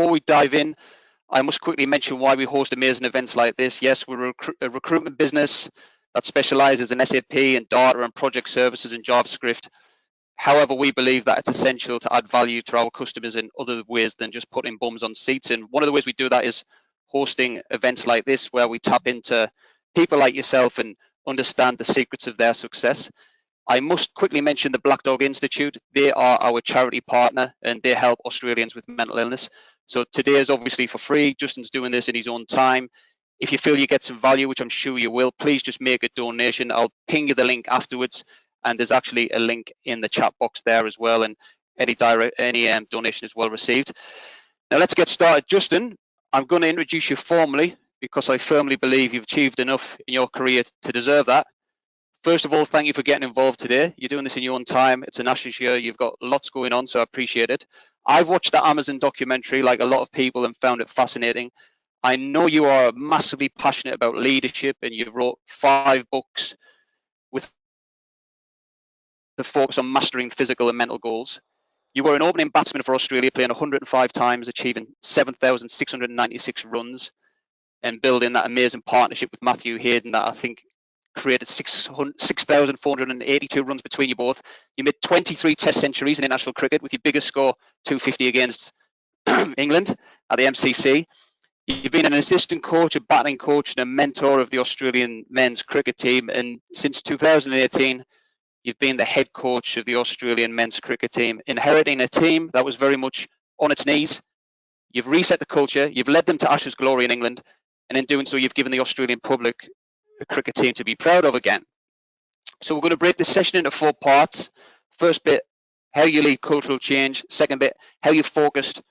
before we dive in, I must quickly mention why we host amazing events like this. Yes, we're a recruitment business that specializes in SAP and data and project services and JavaScript. However, we believe that it's essential to add value to our customers in other ways than just putting bums on seats. And one of the ways we do that is hosting events like this, where we tap into people like yourself and understand the secrets of their success. I must quickly mention the Black Dog Institute. They are our charity partner and they help Australians with mental illness. So today is obviously for free. Justin's doing this in his own time. If you feel you get some value, which I'm sure you will, please just make a donation. I'll ping you the link afterwards. And there's actually a link in the chat box there as well. And any donation is well received. Now let's get started. Justin, I'm going to introduce you formally because I firmly believe you've achieved enough in your career to deserve that. First of all, thank you for getting involved today. You're doing this in your own time. It's an Ashes year. You've got lots going on, so I appreciate it. I've watched the Amazon documentary like a lot of people and found it fascinating. I know you are massively passionate about leadership and you've wrote 5 books with the focus on mastering physical and mental goals. You were an opening batsman for Australia, playing 105 times, achieving 7,696 runs and building that amazing partnership with Matthew Hayden that I think created 6,482 runs between you both. You made 23 test centuries in international cricket with your biggest score 250 against England at the MCC. You've been an assistant coach, a batting coach and a mentor of the Australian men's cricket team, and since 2018 you've been the head coach of the Australian men's cricket team, inheriting a team that was very much on its knees. You've reset the culture, you've led them to Ashes glory in England, and in doing so you've given the Australian public a cricket team to be proud of again. So we're going to break this session into 4 parts. First bit, how you lead cultural change. Second bit, how you focused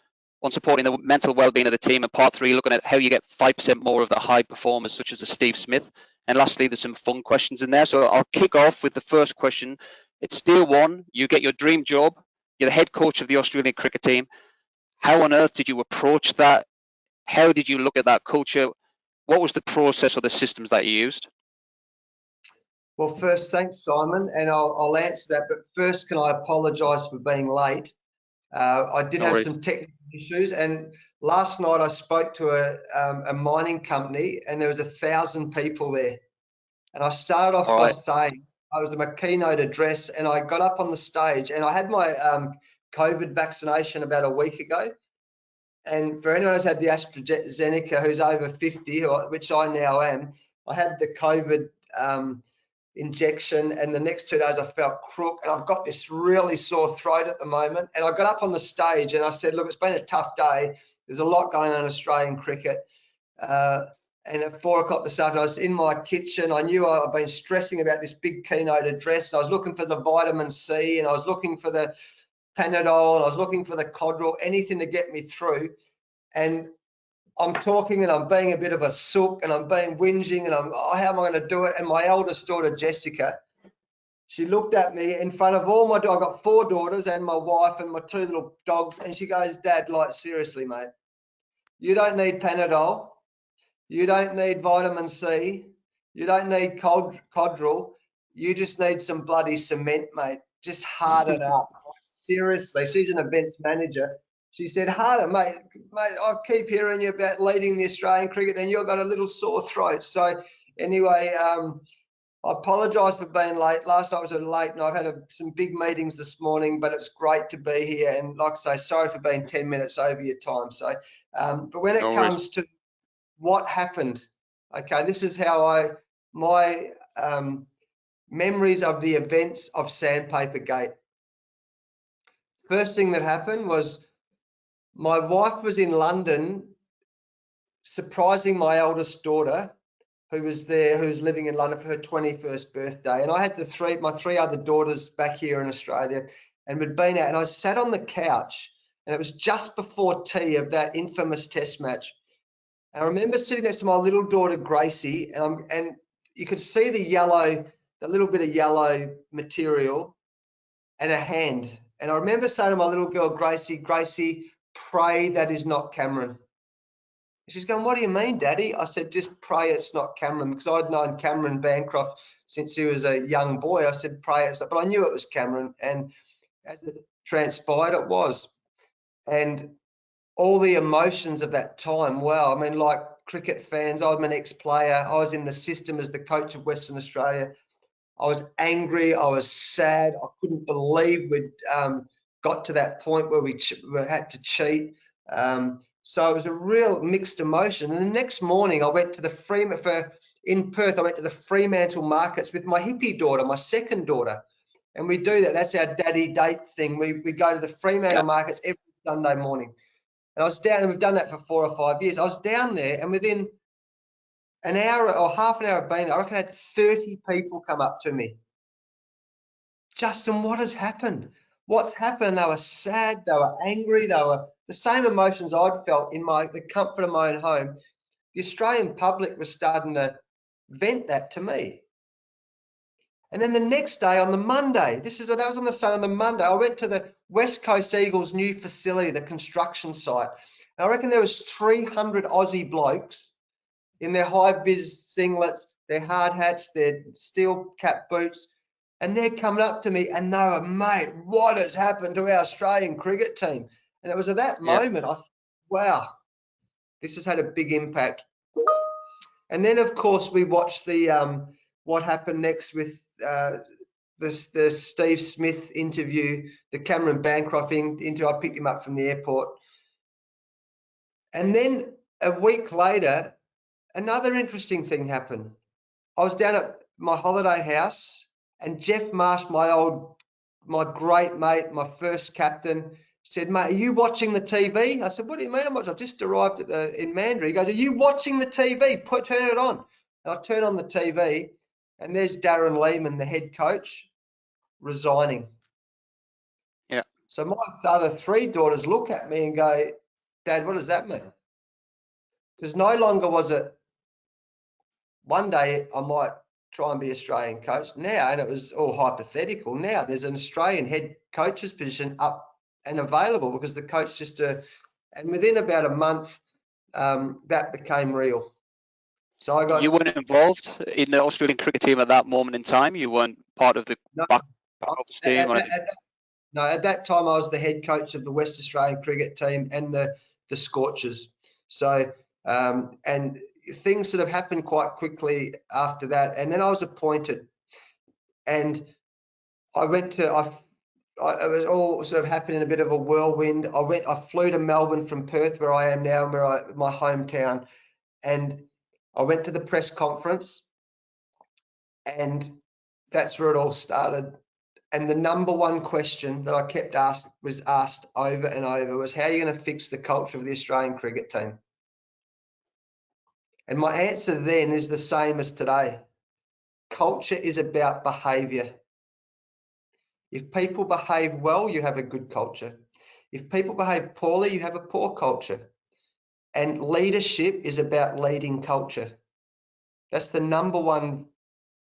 on supporting the mental well-being of the team. And part 3, looking at how you get 5% more of the high performers such as a Steve Smith. And lastly, there's some fun questions in there. So I'll kick off with the first question. It's day 1, you get your dream job. You're the head coach of the Australian cricket team. How on earth did you approach that? How did you look at that culture? What was the process or the systems that you used? Well, first, thanks, Simon, and I'll answer that. But first, can I apologise for being late? I did have some technical issues, and last night I spoke to a mining company, and there was 1,000 people there. And I started off by saying I was at my keynote address, and I got up on the stage, and I had my COVID vaccination about a week ago. And for anyone who's had the AstraZeneca who's over 50, which I now am, I had the COVID injection, and the next 2 days I felt crook, and I've got this really sore throat at the moment. And I got up on the stage and I said, look, it's been a tough day. There's a lot going on in Australian cricket. And at 4 o'clock this afternoon, I was in my kitchen. I knew I'd been stressing about this big keynote address. I was looking for the vitamin C, and I was looking for the Panadol, and I was looking for the Codral, anything to get me through. And I'm talking and I'm being a bit of a sook and I'm being whinging and how am I going to do it? And my eldest daughter, Jessica, she looked at me in front of all my I've got 4 daughters and my wife and my 2 little dogs. And she goes, Dad, like, seriously, mate, you don't need Panadol. You don't need vitamin C. You don't need Codral. You just need some bloody cement, mate. Just harden up. Seriously, she's an events manager. She said, harder, mate, I keep hearing you about leading the Australian cricket and you've got a little sore throat. So anyway, I apologise for being late. Last night was late and I've had some big meetings this morning, but it's great to be here. And like I say, sorry for being 10 minutes over your time. So, but when it comes to what happened, okay, this is how my memories of the events of Sandpaper Gate. First thing that happened was my wife was in London surprising my eldest daughter who was there, who's living in London for her 21st birthday. And I had my 3 other daughters back here in Australia, and we'd been out, and I sat on the couch, and it was just before tea of that infamous test match. And I remember sitting next to my little daughter, Gracie, and you could see the little bit of yellow material and a hand. And I remember saying to my little girl, Gracie, pray that is not Cameron. She's going, what do you mean, Daddy? I said, just pray it's not Cameron, because I'd known Cameron Bancroft since he was a young boy. I said, pray it's not, but I knew it was Cameron. And as it transpired, it was. And all the emotions of that time. Wow. I mean, like cricket fans, I'm an ex-player. I was in the system as the coach of Western Australia. I was angry. I was sad. I couldn't believe we'd got to that point where we had to cheat. So it was a real mixed emotion. And the next morning, I went to the in Perth. I went to the Fremantle markets with my hippie daughter, my second daughter, and we do that. That's our daddy date thing. We go to the Fremantle markets every Sunday morning. And I was down, and we've done that for 4 or 5 years. I was down there, and within an hour or half an hour of being there, I reckon I had 30 people come up to me. Justin, what has happened? What's happened? They were sad, they were angry, they were the same emotions I'd felt in the comfort of my own home. The Australian public was starting to vent that to me. And then the next day on the Monday, that was on the Sun. On the Monday, I went to the West Coast Eagles' new facility, the construction site. And I reckon there was 300 Aussie blokes in their high-vis singlets, their hard hats, their steel cap boots, and they're coming up to me and they were, mate, what has happened to our Australian cricket team? And it was at that moment, I thought, wow, this has had a big impact. And then, of course, we watched the what happened next with the Steve Smith interview, the Cameron Bancroft interview. I picked him up from the airport. And then a week later, another interesting thing happened. I was down at my holiday house, and Jeff Marsh, my great mate, my first captain, said, mate, are you watching the TV? I said, what do you mean I'm watching? I've just arrived in Mandurah. He goes, are you watching the TV? Turn it on. And I turn on the TV, and there's Darren Lehman, the head coach, resigning. Yeah. So my other 3 daughters look at me and go, Dad, what does that mean? Because no longer was it, one day I might try and be Australian coach now, and it was all hypothetical. Now there's an Australian head coach's position up and available because the coach and within about a month, that became real. So You weren't involved in the Australian cricket team at that moment in time? You weren't part of the back office team? No, at that time I was the head coach of the West Australian cricket team and the Scorchers. So, and things sort of happened quite quickly after that. And then I was appointed, and I went to, it was all sort of happened in a bit of a whirlwind. I flew to Melbourne from Perth, where I am now, my hometown, and I went to the press conference, and that's where it all started. And the number one question that I kept asked over and over was, how are you going to fix the culture of the Australian cricket team? And my answer then is the same as today. Culture is about behaviour. If people behave well, you have a good culture. If people behave poorly, you have a poor culture. And leadership is about leading culture. That's the number one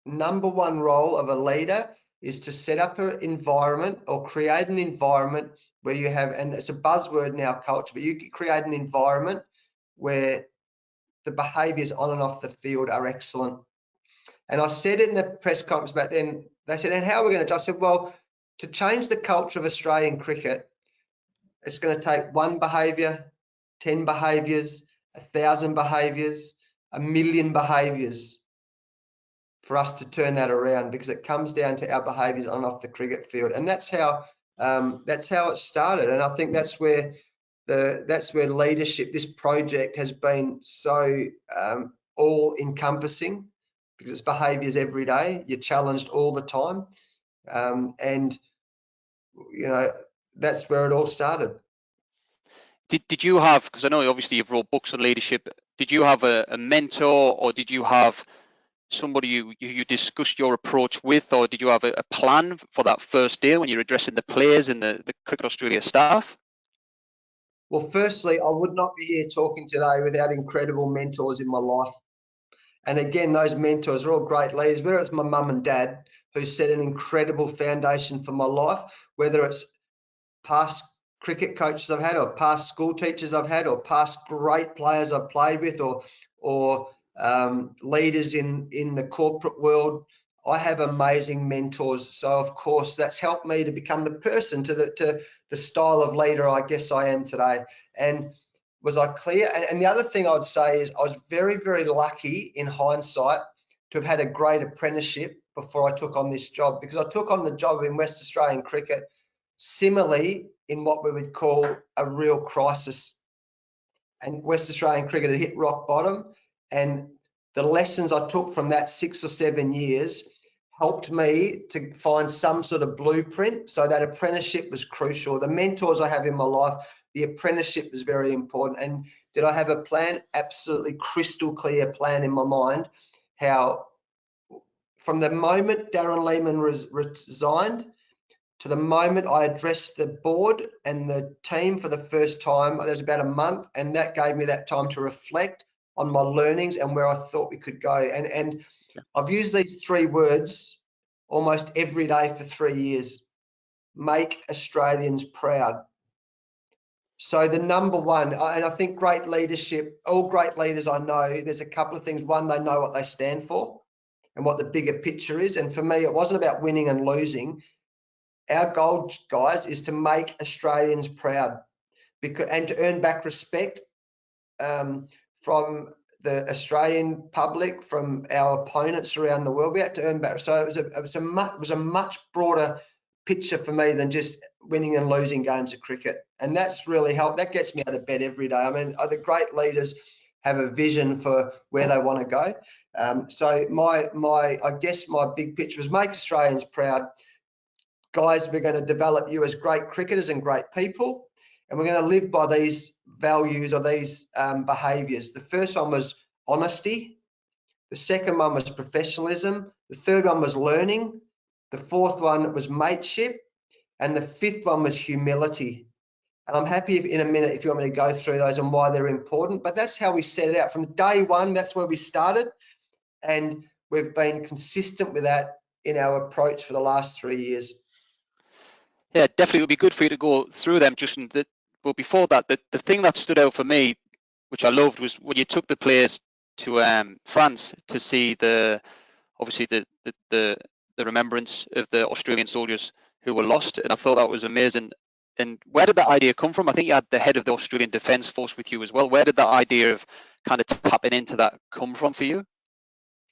role of a leader, is to set up an environment or create an environment where you have, and it's a buzzword now, culture, but you create an environment where the behaviours on and off the field are excellent. And I said in the press conference back then, they said, and how are we going to do? I said, well, to change the culture of Australian cricket, it's going to take 1 behaviour, 10 behaviours, 1,000 behaviours, 1,000,000 behaviours for us to turn that around, because it comes down to our behaviours on and off the cricket field. And that's how it started. And I think that's where leadership, this project, has been so all encompassing, because it's behaviours every day. You're challenged all the time. And, you know, that's where it all started. Did you have, because I know obviously you've wrote books on leadership, did you have a mentor, or did you have somebody you discussed your approach with, or did you have a plan for that first day when you're addressing the players and the Cricket Australia staff? Well, firstly, I would not be here talking today without incredible mentors in my life. And again, those mentors are all great leaders, whether it's my mum and dad, who set an incredible foundation for my life, whether it's past cricket coaches I've had, or past school teachers I've had, or past great players I've played with, or leaders in the corporate world. I have amazing mentors. So of course that's helped me to become the person, to the style of leader I guess I am today. And Was I clear? And the other thing I'd say is I was very, very lucky in hindsight to have had a great apprenticeship before I took on this job, because I took on the job in West Australian cricket similarly in what we would call a real crisis. And West Australian cricket had hit rock bottom, and the lessons I took from that 6 or 7 years helped me to find some sort of blueprint. So that apprenticeship was crucial. The mentors I have in my life, the apprenticeship was very important. And did I have a plan? Absolutely crystal clear plan in my mind. How from the moment Darren Lehman resigned to the moment I addressed the board and the team for the first time, there was about a month, and that gave me that time to reflect on my learnings and where I thought we could go. And I've used these 3 words almost every day for 3 years: make Australians proud. So the number one, and I think great leadership, all great leaders I know, there's a couple of things. One, they know what they stand for and what the bigger picture is. And for me, it wasn't about winning and losing. Our goal, guys, is to make Australians proud, and to earn back respect from the Australian public, from our opponents around the world. We had to earn back. So it was a much broader picture for me than just winning and losing games of cricket. And that's really helped. That gets me out of bed every day. I mean, the great leaders have a vision for where they want to go. So I guess my big picture was make Australians proud. Guys, we're going to develop you as great cricketers and great people, and we're going to live by these values or these behaviours. The first one was honesty. The second one was professionalism. The third one was learning. The fourth one was mateship. And the fifth one was humility. And I'm happy in a minute if you want me to go through those and why they're important. But that's how we set it out. From day one, that's where we started. And we've been consistent with that in our approach for the last 3 years. Yeah, definitely would be good for you to go through them, Justin. But before that, the thing that stood out for me, which I loved, was when you took the players to France to see obviously the remembrance of the Australian soldiers who were lost, and I thought that was amazing. And where did that idea come from? I think you had the head of the Australian Defence Force with you as well. Where did that idea of kind of tapping into that come from for you?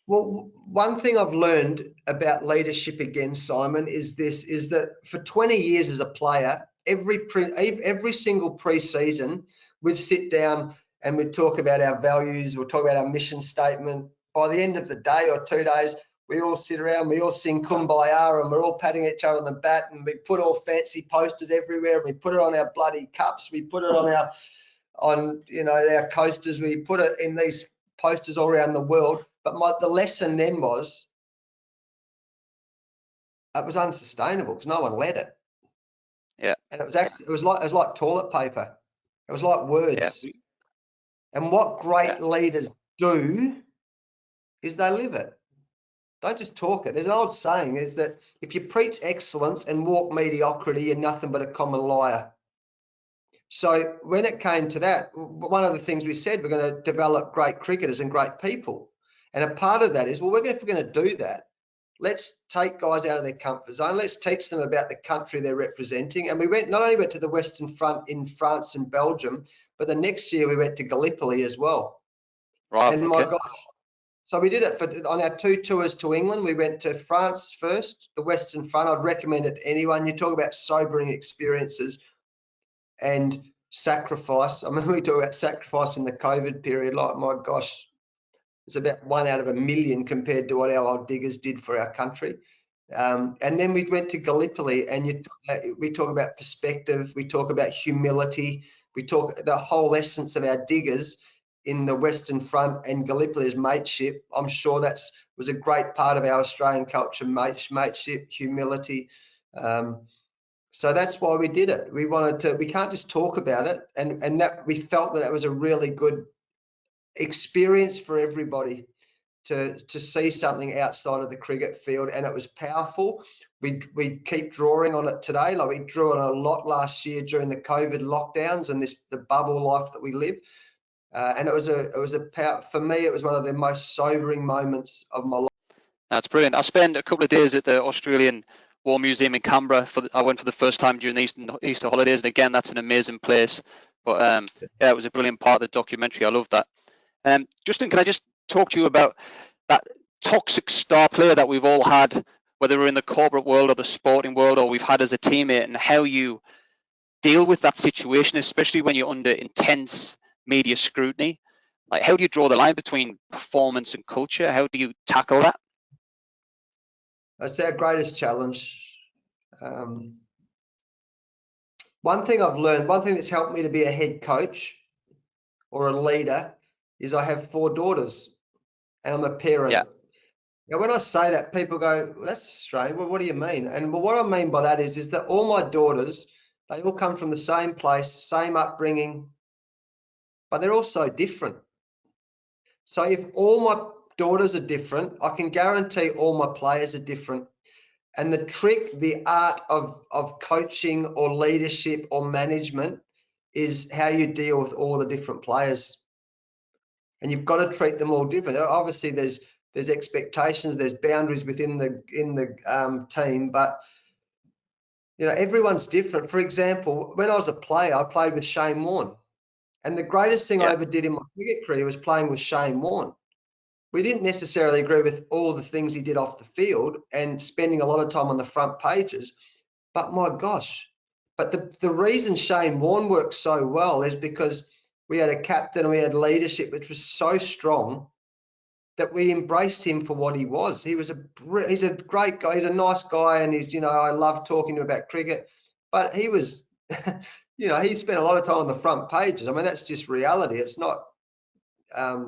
Well, one thing I've learned about leadership again, Simon, is that for 20 years as a player, every single pre-season, we'd sit down and we'd talk about our values, we'd talk about our mission statement. By the end of the day or 2 days, we all sit around, we all sing Kumbaya, and we're all patting each other on the back, and we put all fancy posters everywhere. We put it on our bloody cups, we put it on our coasters, we put it in these posters all around the world. But the lesson then was it was unsustainable because no one led it. Yeah. And it was like toilet paper. It was like words. Yeah. And what great leaders do is they live it. Don't just talk it. There's an old saying is that if you preach excellence and walk mediocrity, you're nothing but a common liar. So when it came to that, one of the things we said, we're going to develop great cricketers and great people. And a part of that is, well, if we're going to do that, let's take guys out of their comfort zone. Let's teach them about the country they're representing. And we not only went to the Western Front in France and Belgium, but the next year we went to Gallipoli as well. Right. And my gosh, so we did it on our 2 tours to England. We went to France first, the Western Front. I'd recommend it to anyone. You talk about sobering experiences and sacrifice. I mean, we talk about sacrifice in the COVID period, like, my gosh, it's about 1 out of a million compared to what our old diggers did for our country. And then we went to Gallipoli, and we talk about perspective, we talk about humility, we talk the whole essence of our diggers in the Western Front and Gallipoli's mateship. I'm sure that was a great part of our Australian culture, mateship, humility. So that's why we did it. We can't just talk about it. And that we felt that was a really good experience for everybody to see something outside of the cricket field, and it was powerful. We keep drawing on it today. Like, we drew on it a lot last year during the COVID lockdowns and the bubble life that we live. And it was for me, it was one of the most sobering moments of my life. That's brilliant. I spent a couple of days at the Australian War Museum in Canberra. I went for the first time during the Easter holidays, and again, that's an amazing place. But yeah, it was a brilliant part of the documentary. I love that. Justin, can I just talk to you about that toxic star player that we've all had, whether we're in the corporate world or the sporting world, or we've had as a teammate, and how you deal with that situation, especially when you're under intense media scrutiny? Like, how do you draw the line between performance and culture? How do you tackle that? It's our greatest challenge. One thing I've learned, one thing that's helped me to be a head coach or a leader is I have 4 daughters and I'm a parent. Yeah. Now, when I say that, people go, well, that's strange. Well, what do you mean? And what I mean by that is that all my daughters, they all come from the same place, same upbringing, but they're all so different. So if all my daughters are different, I can guarantee all my players are different. And the trick, the art of coaching or leadership or management is how you deal with all the different players. And you've got to treat them all different. Obviously, there's expectations, there's boundaries within the team, but you know, everyone's different. For example, when I was a player, I played with Shane Warne, and the greatest thing I ever did in my cricket career was playing with Shane Warne. We didn't necessarily agree with all the things he did off the field and spending a lot of time on the front pages, but my gosh. But the reason Shane Warne worked so well is because we had a captain and we had leadership which was so strong that we embraced him for what he was. He's a great guy. He's a nice guy, and he's, you know, I love talking to him about cricket. But he was, you know, he spent a lot of time on the front pages. I mean, that's just reality. It's not.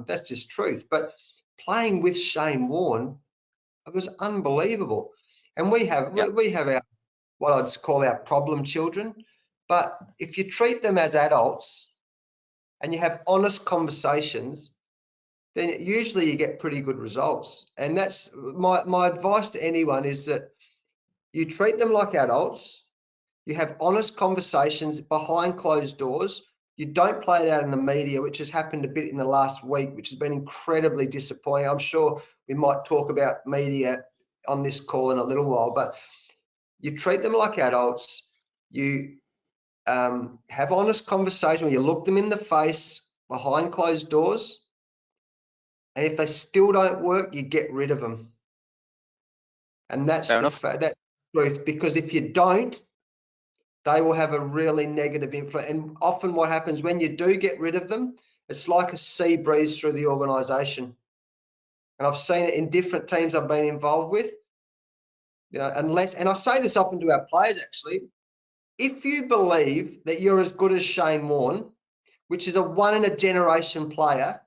That's just truth. But playing with Shane Warne, it was unbelievable. And we have our, what I'd call our problem children. But if you treat them as adults and you have honest conversations, then usually you get pretty good results. And that's my advice to anyone, is that you treat them like adults, you have honest conversations behind closed doors, you don't play it out in the media, which has happened a bit in the last week, which has been incredibly disappointing. I'm sure we might talk about media on this call in a little while, but you treat them like adults, you have honest conversation where you look them in the face behind closed doors, and if they still don't work, you get rid of them. And that's that's the truth, because if you don't, they will have a really negative influence. And often what happens when you do get rid of them, it's like a sea breeze through the organisation. And I've seen it in different teams I've been involved with. You know, unless, and I say this often to our players actually, if you believe that you're as good as Shane Warne, which is a one in a generation player,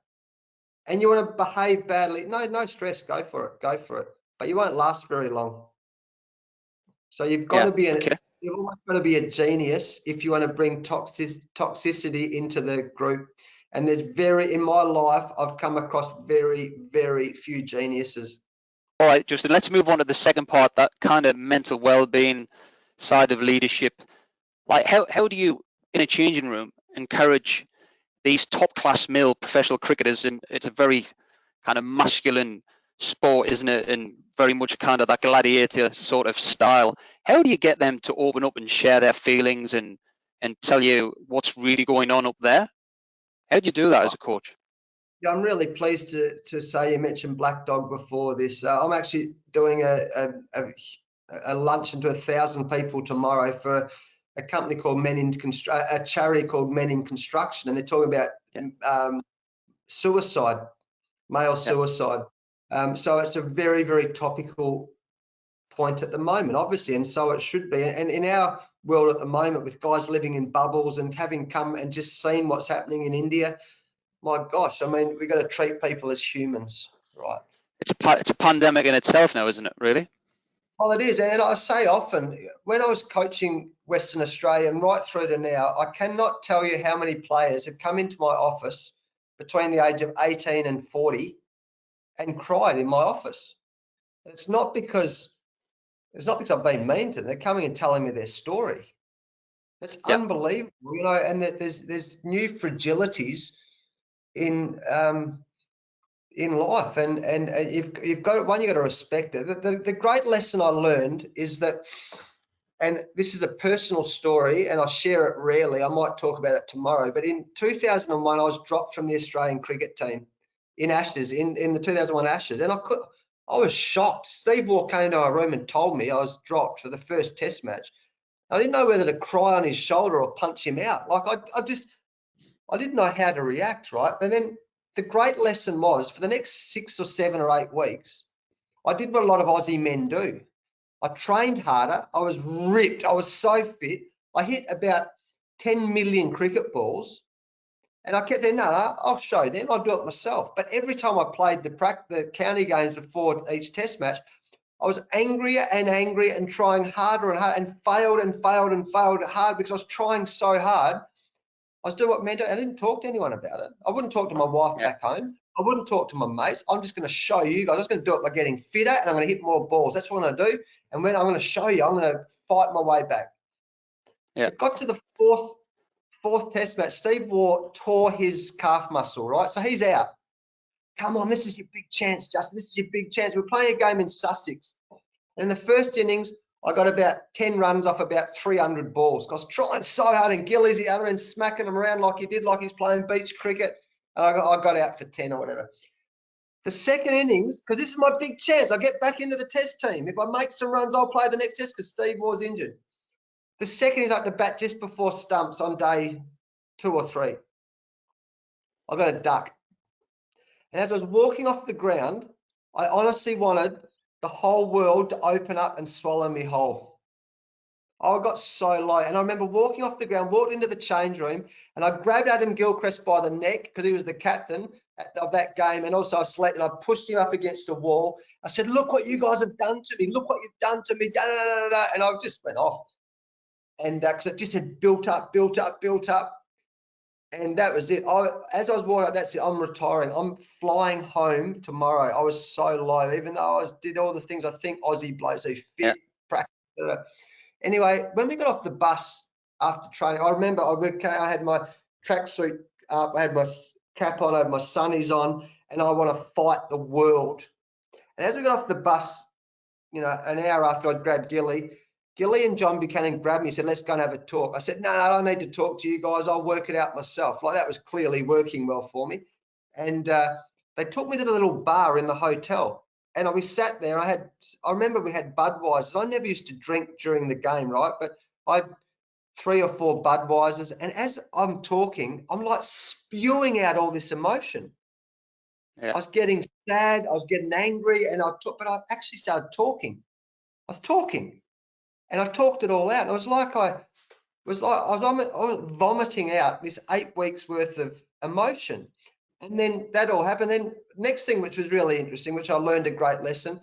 and you want to behave badly, no stress, go for it. But you won't last very long. So you've got to be you've almost got to be a genius if you want to bring toxicity into the group. And in my life, I've come across very, very few geniuses. All right, Justin, let's move on to the second part, that kind of mental well-being side of leadership. Like, how do you, in a changing room, encourage these top-class male professional cricketers? And it's a very kind of masculine sport, isn't it? And very much kind of that gladiator sort of style. How do you get them to open up and share their feelings and tell you what's really going on up there? How do you do that as a coach? Yeah, I'm really pleased to say you mentioned Black Dog before this. I'm actually doing a luncheon to 1,000 people tomorrow for a company called a charity called Men in Construction, and they're talking about suicide, male suicide. So it's a very, very topical point at the moment, obviously, and so it should be. And in our world at the moment, with guys living in bubbles and having come and just seen what's happening in India, my gosh, I mean, we've got to treat people as humans, right? It's a pandemic in itself now, isn't it, really? Well, it is. And I say often, when I was coaching Western Australia and right through to now, I cannot tell you how many players have come into my office between the age of 18 and 40 and cried in my office. It's not because I've been mean to them. They're coming and telling me their story. It's unbelievable, you know, and that there's new fragilities in life, and you've got to respect it. The great lesson I learned is that and this is a personal story, and I share it rarely. I might talk about it tomorrow. But in 2001, I was dropped from the Australian cricket team in Ashes, in the 2001 Ashes, and I was shocked. Steve Waugh came to our room and told me I was dropped for the first Test match. I didn't know whether to cry on his shoulder or punch him out. Like I didn't know how to react, right? And then the great lesson was, for the next 6 or 7 or 8 weeks, I did what a lot of Aussie men do. I trained harder. I was ripped. I was so fit. I hit about 10 million cricket balls. And I kept saying, no, I'll show them. I'll do it myself. But every time I played the county games before each Test match, I was angrier and trying harder and harder, and failed hard because I was trying so hard. I was doing what men do. I didn't talk to anyone about it. I wouldn't talk to my wife back home. I wouldn't talk to my mates. I'm just going to show you guys. I'm just going to do it by getting fitter, and I'm going to hit more balls. That's what I'm going to do. And when I'm going to show you, I'm going to fight my way back. Yeah. It got to the fourth Test match. Steve Waugh tore his calf muscle, right? So he's out. Come on, this is your big chance, Justin. This is your big chance. We're playing a game in Sussex. And in the first innings, I got about 10 runs off about 300 balls. I was trying so hard, and Gilly's the other end smacking him around like he did, like he's playing beach cricket. And I got out for 10 or whatever. The second innings, because this is my big chance, I get back into the Test team. If I make some runs, I'll play the next Test because Steve Waugh's injured. The second is up to bat just before stumps on day 2 or 3. I got a duck. And as I was walking off the ground, I honestly wanted the whole world to open up and swallow me whole. I got so low. And I remember walking off the ground, walked into the change room, and I grabbed Adam Gilchrist by the neck because he was the captain of that game, and also I selected, and I pushed him up against a wall. I said, look what you guys have done to me. Look what you've done to me. Da, da, da, da. And I just went off. And because it just had built up. And that was it. As I was walking out, that's it. I'm retiring. I'm flying home tomorrow. I was so low, even though did all the things I think Aussie blokes who fit, practice. Anyway, when we got off the bus after training, I remember I had my tracksuit up, I had my cap on, I had my sunnies on, and I want to fight the world. And as we got off the bus, an hour after I'd grabbed Gilly and John Buchanan grabbed me and said, let's go and have a talk. I said, no, I don't need to talk to you guys. I'll work it out myself. Like, that was clearly working well for me. And they took me to the little bar in the hotel. And we sat there. I remember we had Budweisers. I never used to drink during the game, right? But I had 3 or 4 Budweisers. And as I'm talking, I'm like spewing out all this emotion. Yeah. I was getting sad. I was getting angry. But I actually started talking. I was talking. And I talked it all out. And it was like I was vomiting out this 8 weeks worth of emotion. And then that all happened. Then next thing, which was really interesting, which I learned a great lesson,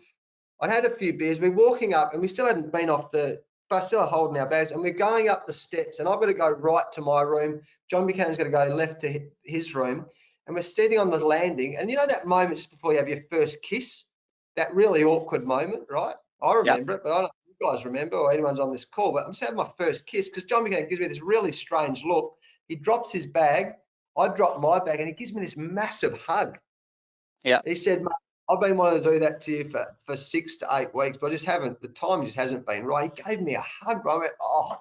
I'd had a few beers. We're walking up, and we still hadn't been off the bus, still holding our bags, and we're going up the steps, and I've got to go right to my room. John Buchanan's got to go left to his room, and we're standing on the landing. And you know that moment just before you have your first kiss, that really awkward moment, right? I remember it, but I don't know if you guys remember, or anyone's on this call, but I'm just having my first kiss because John Buchanan gives me this really strange look. He drops his bag, I drop my bag, and he gives me this massive hug. Yeah. He said, mate, I've been wanting to do that to you for 6 to 8 weeks, but I just haven't, the time just hasn't been right. He gave me a hug, bro. I went, oh,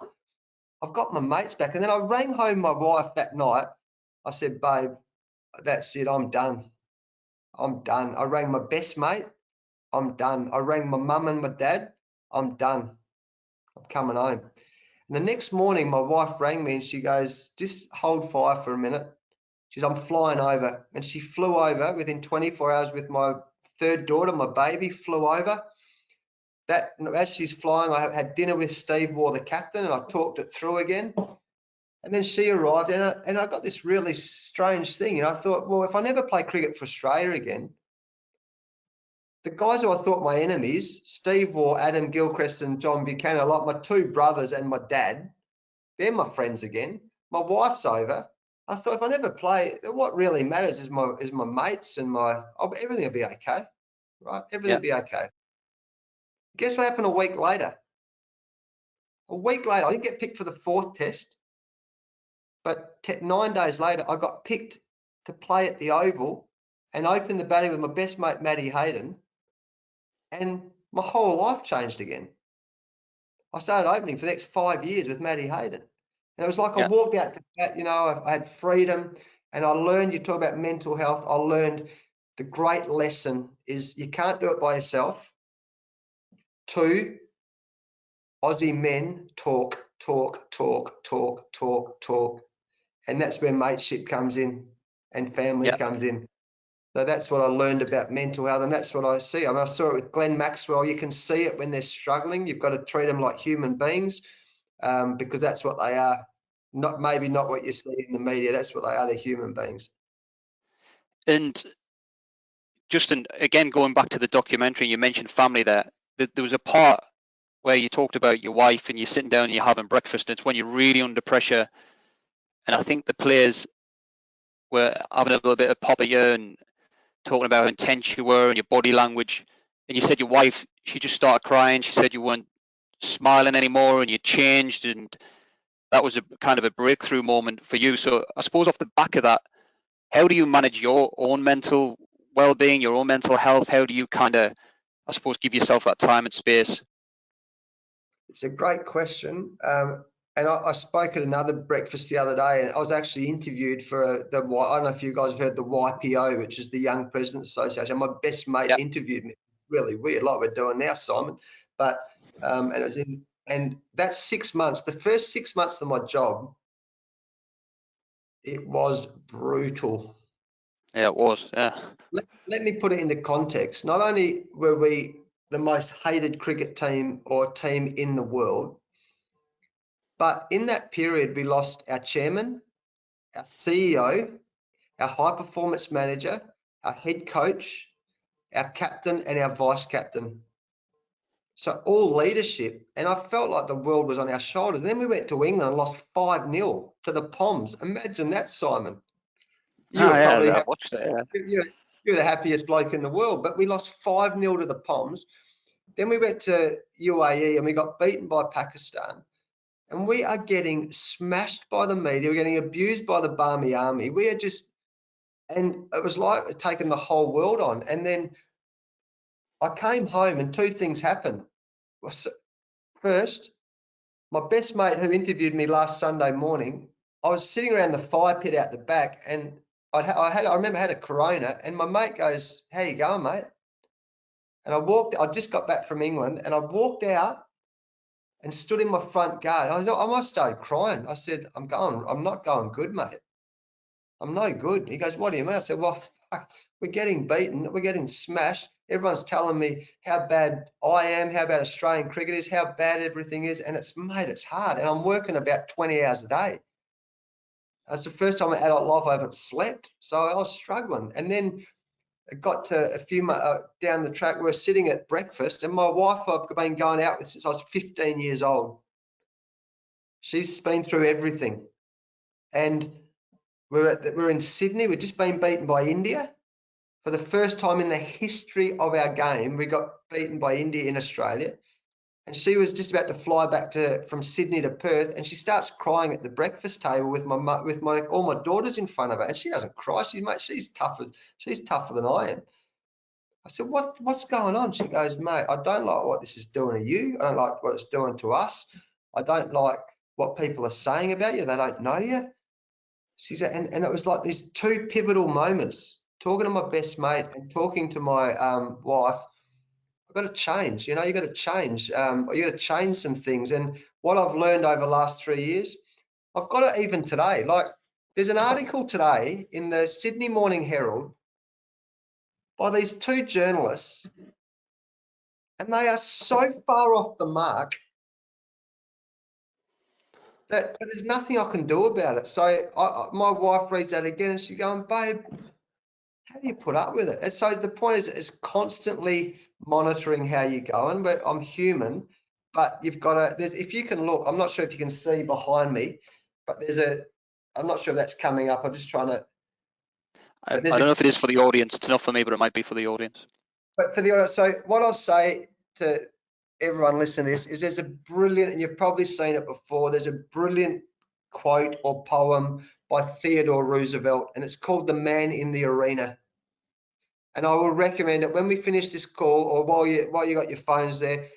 I've got my mates back. And then I rang home my wife that night. I said, babe, that's it. I'm done. I'm done. I rang my best mate. I'm done. I rang my mum and my dad. I'm done. I'm coming home. And the next morning, my wife rang me and she goes, just hold fire for a minute. She's, I'm flying over. And she flew over within 24 hours with my 3rd daughter, my baby, flew over. As she's flying, I had dinner with Steve Waugh, the captain, and I talked it through again. And then she arrived, and I got this really strange thing. I thought, well, if I never play cricket for Australia again, the guys who I thought my enemies, Steve Waugh, Adam Gilchrist, and John Buchanan, like my 2 brothers and my dad, they're my friends again. My wife's over. I thought, if I never play, what really matters is my mates and everything will be okay, right? Everything will be okay. Guess what happened a week later? A week later, I didn't get picked for the 4th Test, but 9 days later, I got picked to play at the Oval and open the batting with my best mate, Matty Hayden, and my whole life changed again. I started opening for the next 5 years with Matty Hayden. And it was like I Yeah. walked out to that, you know, I had freedom, and I learned, you talk about mental health, I learned the great lesson is you can't do it by yourself. 2, Aussie men talk. And that's where mateship comes in and family Yeah. comes in. So that's what I learned about mental health, and that's what I see. I mean, I saw it with Glenn Maxwell. You can see it when they're struggling. You've got to treat them like human beings, because that's what they are. Maybe not what you see in the media. That's what they are. They're human beings. And Justin, again, going back to the documentary, you mentioned family there. There was a part where you talked about your wife and you're sitting down and you're having breakfast. And it's when you're really under pressure. And I think the players were having a little bit of pop at you and talking about how intense you were and your body language. And you said your wife, she just started crying. She said you weren't smiling anymore and you changed. And that was a kind of a breakthrough moment for you. So I suppose off the back of that, how do you manage your own mental well-being, your own mental health? How do you kind of, I suppose, give yourself that time and space? It's a great question. And I spoke at another breakfast the other day, and I was actually interviewed for I don't know if you guys have heard the YPO, which is the Young Presidents Association. My best mate Yeah. interviewed me. Really weird, like we're doing now, Simon. But and it was and that's 6 months. The first 6 months of my job, it was brutal. Yeah, it was. Yeah. Let me put it into context. Not only were we the most hated cricket team or team in the world, but in that period, we lost our chairman, our CEO, our high performance manager, our head coach, our captain, and our vice captain. So all leadership, and I felt like the world was on our shoulders. And then we went to England and lost 5-0 to the Poms. Imagine that, Simon. You Oh, were yeah, probably I watched it. Yeah. you're the happiest bloke in the world, but we lost 5-0 to the Poms. Then we went to UAE and we got beaten by Pakistan. And we are getting smashed by the media. We're getting abused by the Barmy army. We are just, and it was like taking the whole world on. And then I came home and 2 things happened. First, my best mate who interviewed me last Sunday morning, I was sitting around the fire pit out the back, and I remember I had a Corona, and my mate goes, "How you going, mate?" And I just got back from England, and I walked out and stood in my front garden. I almost started crying. I said, I'm not going good, mate. I'm no good. He goes, what do you mean? I said, well, we're getting beaten. We're getting smashed. Everyone's telling me how bad I am, how bad Australian cricket is, how bad everything is. And mate, it's hard. And I'm working about 20 hours a day. That's the first time in adult life I haven't slept. So I was struggling. And then it got to a few down the track. We're sitting at breakfast, and my wife I've been going out with since I was 15 years old. She's been through everything. And we're in Sydney. We've just been beaten by India. For the first time in the history of our game, we got beaten by India in Australia. And she was just about to fly back from Sydney to Perth, and she starts crying at the breakfast table with all my daughters in front of her. And she doesn't cry. She's tougher than I am. I said, what's going on? She goes, mate, I don't like what this is doing to you. I don't like what it's doing to us. I don't like what people are saying about you. They don't know you. She said, and it was like these 2 pivotal moments, talking to my best mate and talking to my wife. I've got to change, you got to change. You got to change some things. And what I've learned over the last 3 years, I've got it even today. Like, there's an article today in the Sydney Morning Herald by these 2 journalists, and they are so far off the mark but there's nothing I can do about it. So my wife reads that again, and she's going, babe, how do you put up with it? And so the point is constantly monitoring how you're going. But I'm human, but you've got to, if you can look, I'm not sure if you can see behind me, but I'm not sure if that's coming up. I'm just trying to, I don't know if it is for the audience. It's not for me, but it might be for the audience. But for the audience, so what I'll say to everyone listening to this is there's a brilliant, and you've probably seen it before, there's a brilliant quote or poem by Theodore Roosevelt, and it's called The Man in the Arena. And I will recommend it when we finish this call, or while you got your phones there,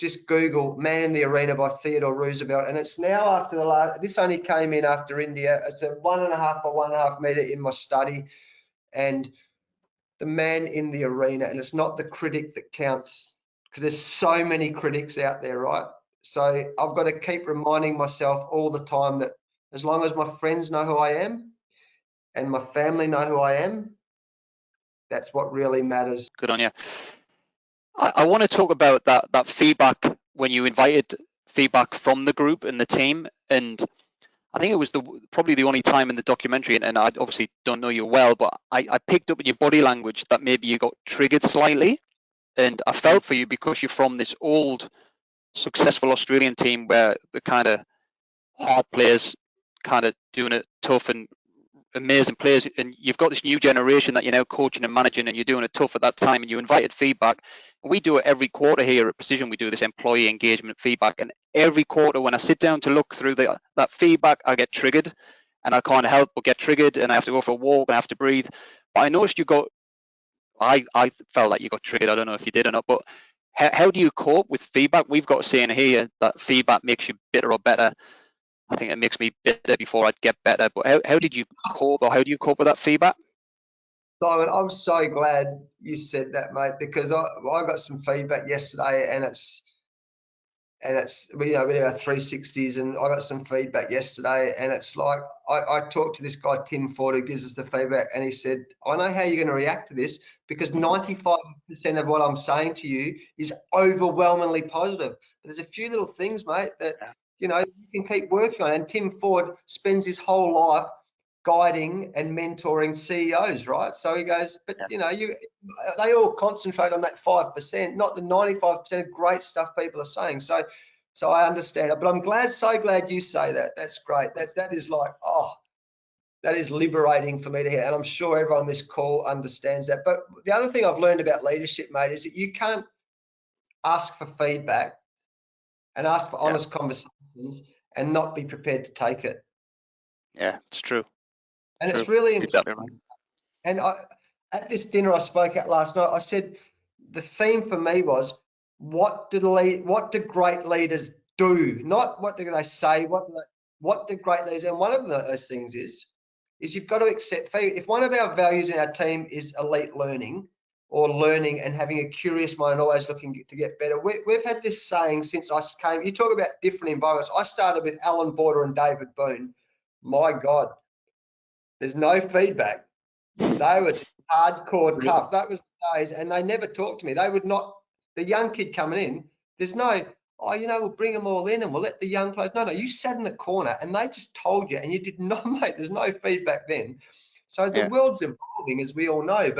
just Google "Man in the Arena" by Theodore Roosevelt, and it's now after the last. This only came in after India. It's a 1.5 by 1.5 meter in my study, and the man in the arena, and it's not the critic that counts, because there's so many critics out there, right? So I've got to keep reminding myself all the time that as long as my friends know who I am and my family know who I am, that's what really matters. Good on you. I want to talk about that feedback when you invited feedback from the group and the team, and I think it was probably the only time in the documentary, and I obviously don't know you well, but I picked up in your body language that maybe you got triggered slightly, and I felt for you because you're from this old, successful Australian team where the kind of hard players kind of doing it tough and amazing players, and you've got this new generation that you're now coaching and managing, and you're doing it tough at that time, and you invited feedback. We do it every quarter here at Precision. We do this employee engagement feedback, and every quarter when I sit down to look through that feedback, I get triggered, and I can't help but get triggered, and I have to go for a walk and I have to breathe. But I noticed I felt like you got triggered. I don't know if you did or not, but how do you cope with feedback? We've got a saying here that feedback makes you bitter or better. I think it makes me bitter before I'd get better. But how did you cope, or how do you cope with that feedback? Simon, I'm so glad you said that, mate, because I got some feedback yesterday, and it's we do our 360s, and I got some feedback yesterday, and it's like I talked to this guy Tim Ford who gives us the feedback, and he said, I know how you're going to react to this, because 95% of what I'm saying to you is overwhelmingly positive. But there's a few little things, mate, that you can keep working on. And Tim Ford spends his whole life guiding and mentoring CEOs, right? So he goes, but they all concentrate on that 5%, not the 95% of great stuff people are saying. So I understand it, but I'm so glad you say that. That's great. That is like, that is liberating for me to hear, and I'm sure everyone on this call understands that. But the other thing I've learned about leadership, mate, is that you can't ask for feedback and ask for honest conversations and not be prepared to take it. Yeah, it's true. And it's really exactly right. And at this dinner I spoke at last night, I said the theme for me was, what do great leaders do? Not what do they say, what do great leaders, and one of those things is you've got to accept, if one of our values in our team is elite learning, or learning and having a curious mind, always looking to get better. We've had this saying since I came. You talk about different environments. I started with Alan Border and David Boone. My God, there's no feedback. They were hardcore tough. That was the days, and they never talked to me. They would not. The young kid coming in, there's no, we'll bring them all in and we'll let the young players. No, you sat in the corner and they just told you, and you did not, mate. There's no feedback then. So the world's evolving, as we all know.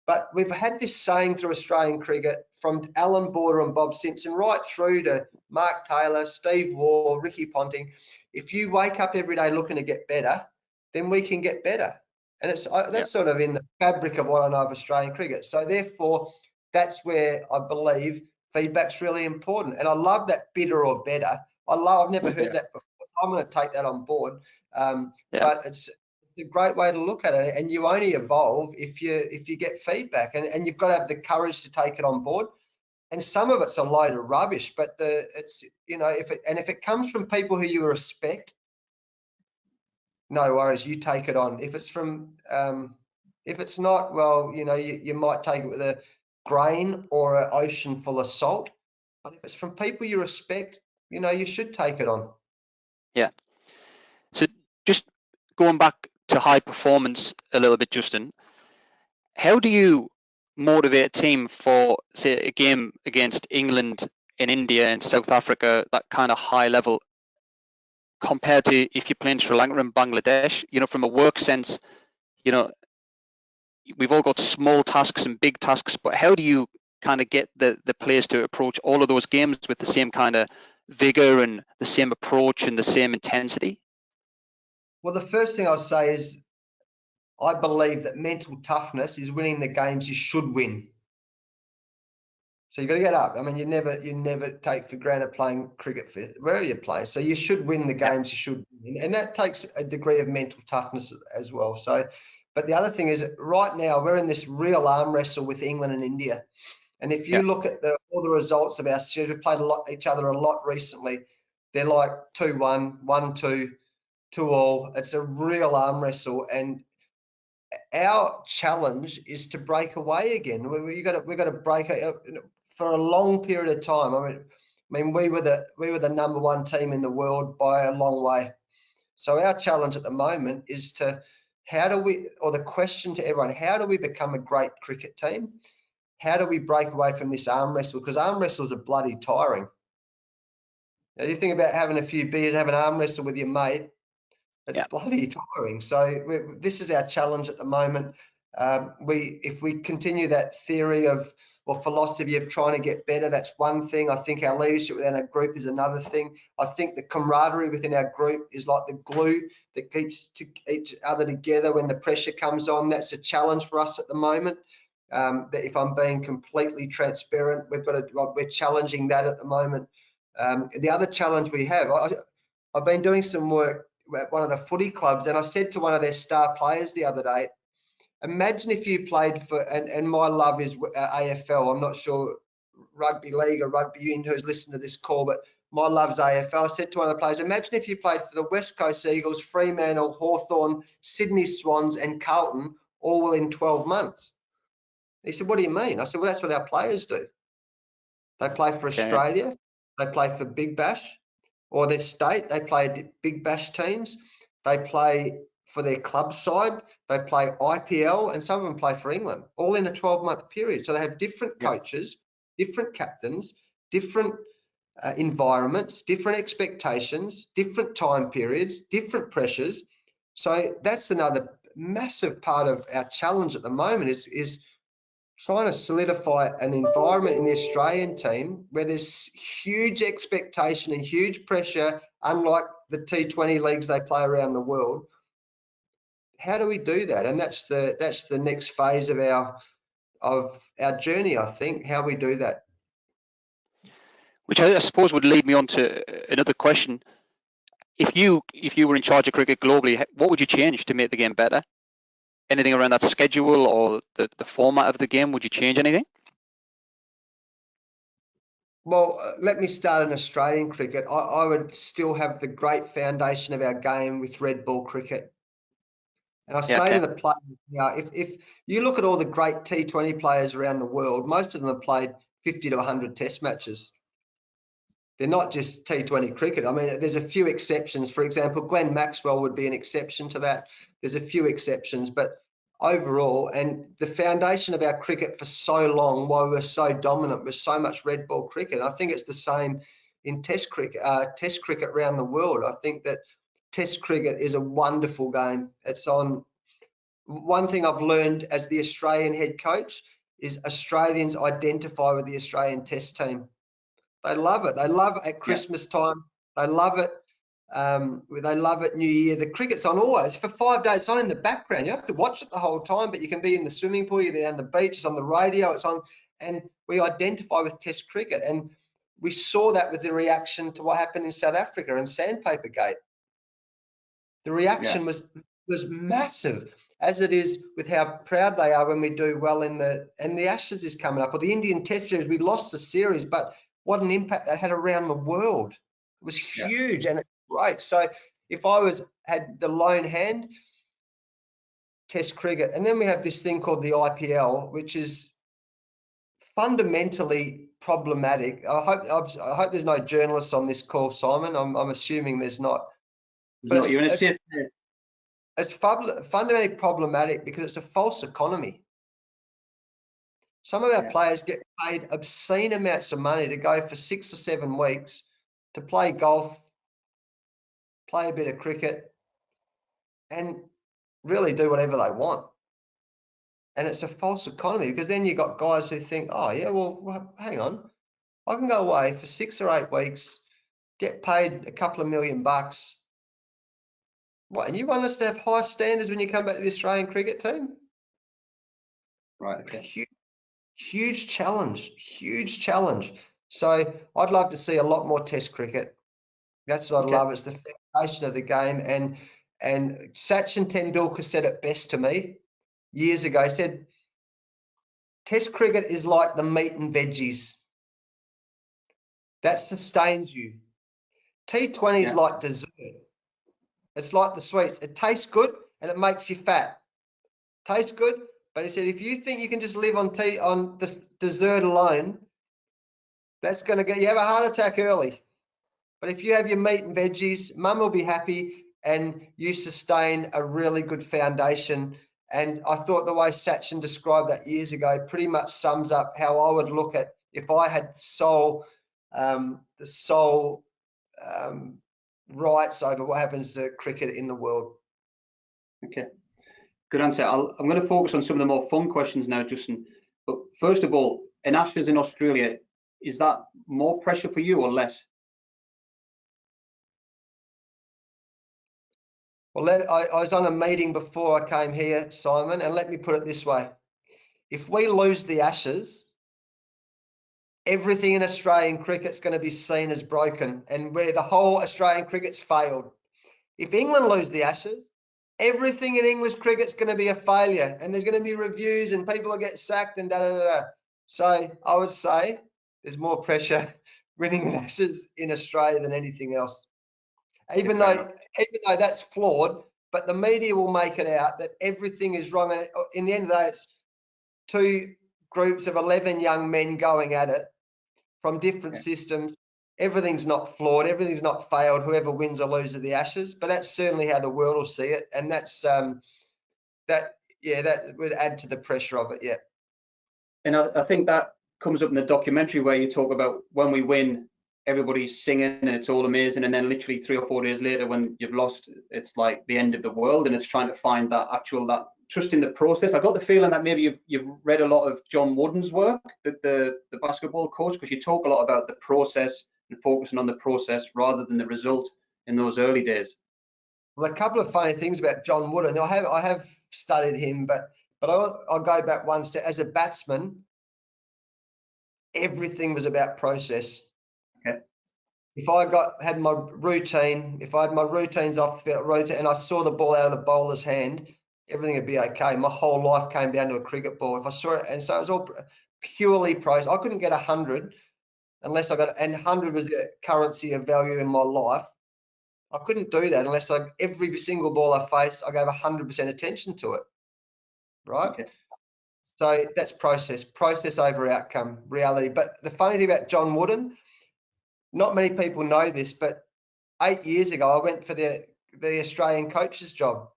But we've had this saying through Australian cricket, from Alan Border and Bob Simpson right through to Mark Taylor, Steve Waugh, Ricky Ponting. If you wake up every day looking to get better, then we can get better. And that's sort of in the fabric of what I know of Australian cricket. So therefore, that's where I believe feedback's really important. And I love that bitter or better. I've never heard that before. So I'm going to take that on board. But it's a great way to look at it. And you only evolve if you get feedback, and you've got to have the courage to take it on board. And some of it's a load of rubbish, but if it comes from people who you respect, no worries, you take it on. If it's from, if it's not, well, you might take it with a grain or an ocean full of salt. But if it's from people you respect, you should take it on. Yeah. So just going back to high performance a little bit, Justin, how do you motivate a team for, say, a game against England and India and South Africa, that kind of high level, compared to if you're playing Sri Lanka and Bangladesh? From a work sense, we've all got small tasks and big tasks, but how do you kind of get the players to approach all of those games with the same kind of vigor and the same approach and the same intensity? Well, the first thing I'll say is I believe that mental toughness is winning the games you should win. So you've got to get up. I mean, you never take for granted playing cricket wherever you play. So you should win the games you should win. And that takes a degree of mental toughness as well. So, but the other thing is, right now we're in this real arm wrestle with England and India. And if you look at all the results of our series, we've played each other a lot recently. They're like 2-1, 1-2, 2-all. It's a real arm wrestle, and our challenge is to break away again. We've got to break for a long period of time. I mean, we were the #1 team in the world by a long way. So our challenge at the moment is the question to everyone, how do we become a great cricket team? How do we break away from this arm wrestle? Because arm wrestles are bloody tiring. Now, you think about having a few beers, have an arm wrestle with your mate, it's bloody tiring. So this is our challenge at the moment. If we continue that theory of or philosophy of trying to get better, that's one thing. I think our leadership within our group is another thing. I think the camaraderie within our group is like the glue that keeps each other together when the pressure comes on. That's a challenge for us at the moment. That if I'm being completely transparent, we're challenging that at the moment. The other challenge we have, I've been doing some work at one of the footy clubs, and I said to one of their star players the other day, imagine if you played for, and my love is AFL. I'm not sure rugby league or rugby union who's listened to this call, but my love's AFL. I said to one of the players, imagine if you played for the West Coast Eagles, Fremantle, Hawthorn, Sydney Swans, and Carlton all within 12 months. He said, what do you mean? I said, well, that's what our players do. They play for Australia, they play for Big Bash, or their state, they play Big Bash teams, they play for their club side, they play IPL, and some of them play for England, all in a 12-month period. So they have different coaches, different captains, different environments, different expectations, different time periods, different pressures. So that's another massive part of our challenge at the moment is trying to solidify an environment in the Australian team where there's huge expectation and huge pressure, unlike the T20 leagues they play around the world. How do we do that? And that's the next phase of our journey, I think, how we do that. Which I suppose would lead me on to another question. If you were in charge of cricket globally, what would you change to make the game better? Anything around that schedule or the format of the game? Would you change anything? Well, let me start in Australian cricket. I would still have the great foundation of our game with red ball cricket. And I say to the players, if you look at all the great T20 players around the world, most of them have played 50 to 100 test matches. They're not just T20 cricket. I mean, there's a few exceptions. For example, Glenn Maxwell would be an exception to that. There's a few exceptions, but overall, and the foundation of our cricket for so long, why we were so dominant, was so much red ball cricket. And I think it's the same in test cricket around the world. I think that test cricket is a wonderful game. It's on. One thing I've learned as the Australian head coach is Australians identify with the Australian test team. They love it. They love it at Christmas time. They love it. They love it New Year. The cricket's on always for 5 days. It's on in the background. You don't have to watch it the whole time, but you can be in the swimming pool, you're down the beach, it's on the radio, it's on. And we identify with test cricket. And we saw that with the reaction to what happened in South Africa and Sandpaper Gate. The reaction was massive, as it is with how proud they are when we do well and the Ashes is coming up, or the Indian Test series. We lost the series, but what an impact that had around the world. It was huge and it's great. So if I had the lone hand, test cricket. And then we have this thing called the IPL, which is fundamentally problematic. I hope there's no journalists on this call, Simon. I'm assuming there's not. But you're in a safe. It's fundamentally problematic because it's a false economy. Some of our players get paid obscene amounts of money to go for 6 or 7 weeks to play golf, play a bit of cricket, and really do whatever they want. And it's a false economy because then you've got guys who think, oh, yeah, well, hang on. I can go away for 6 or 8 weeks, get paid a couple of $1 million. What, and you want us to have high standards when you come back to the Australian cricket team? Right, okay. Huge challenge, huge challenge. So I'd love to see a lot more test cricket. That's what I love. It's the foundation of the game. And Sachin Tendulkar said it best to me years ago. He said, Test cricket is like the meat and veggies. That sustains you. T20 is like dessert. It's like the sweets. It tastes good and it makes you fat. Tastes good, but he said if you think you can just live on this dessert alone, that's going to get you have a heart attack early. But if you have your meat and veggies, mum will be happy and you sustain a really good foundation. And I thought the way Sachin described that years ago pretty much sums up how I would look at if I had the sole rights over what happens to cricket in the world. Okay, good answer. I'm going to focus on some of the more fun questions now, Justin. But first of all, an Ashes in Australia, is that more pressure for you or less? Well, I was on a meeting before I came here, Simon, and let me put it this way. If we lose the Ashes, everything in Australian cricket's going to be seen as broken and where the whole Australian cricket's failed. If England lose the Ashes, everything in English cricket's going to be a failure and there's going to be reviews and people will get sacked and da-da-da-da. So I would say there's more pressure winning an Ashes in Australia than anything else. Even though that's flawed, but the media will make it out that everything is wrong. And in the end of the day, it's two groups of 11 young men going at it from different systems. Everything's not flawed. Everything's not failed. Whoever wins or loses the Ashes, but that's certainly how the world will see it. And that's that would add to the pressure of it. Yeah. And I think that comes up in the documentary where you talk about when we win, everybody's singing and it's all amazing, and then literally 3 or 4 days later when you've lost, it's like the end of the world, and it's trying to find that trust in the process. I got the feeling that maybe you've read a lot of John Wooden's work, the basketball coach, because you talk a lot about the process and focusing on the process rather than the result in those early days. Well, a couple of funny things about John Wooden. I have studied him, but I'll go back one step. As a batsman, everything was about process. Okay. If I had my routine, if I had my routines off and I saw the ball out of the bowler's hand, everything would be okay. My whole life came down to a cricket ball. If I saw it, and so it was all purely process. I couldn't get 100 unless I got, and 100 was the currency of value in my life. I couldn't do that unless every single ball I faced, I gave 100% attention to it. Right? Okay. So that's process over outcome, reality. But the funny thing about John Wooden, not many people know this, but 8 years ago, I went for the Australian coach's job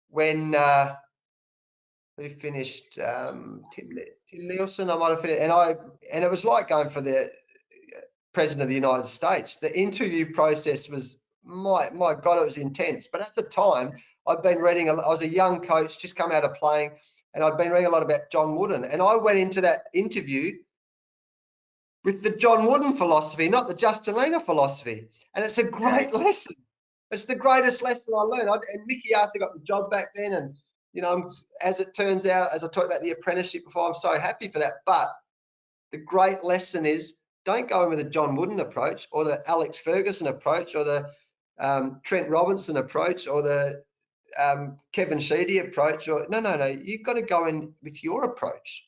when we finished Tim Nielsen. I might have finished, and it was like going for the President of the United States. The interview process was my God, it was intense. But at the time, I'd been reading. I was a young coach, just come out of playing, and I'd been reading a lot about John Wooden. And I went into that interview with the John Wooden philosophy, not the Justin Langer philosophy. And it's a great lesson. It's the greatest lesson I learned. And Mickey Arthur got the job back then. And, you know, as it turns out, as I talked about the apprenticeship before, I'm so happy for that. But the great lesson is don't go in with the John Wooden approach or the Alex Ferguson approach or the Trent Robinson approach or the Kevin Sheedy approach. No. You've got to go in with your approach.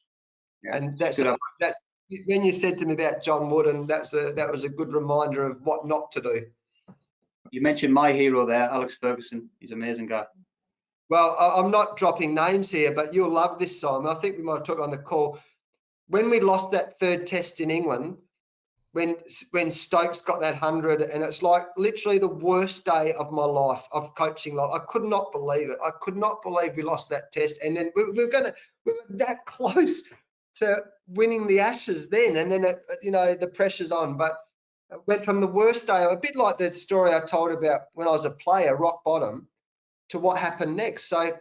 Yeah, and that's when you said to me about John Wooden, that was a good reminder of what not to do. You mentioned my hero there, Alex Ferguson. He's an amazing guy. Well, I'm not dropping names here, but you'll love this, Simon. I think we might have talked on the call. When we lost that third test in England, when Stokes got that 100, and it's like literally the worst day of my life, of coaching life. I could not believe it. I could not believe we lost that test. And then we were that close to winning the Ashes then. And then, the pressure's on. But it went from the worst day, a bit like the story I told about when I was a player, rock bottom, to what happened next. So,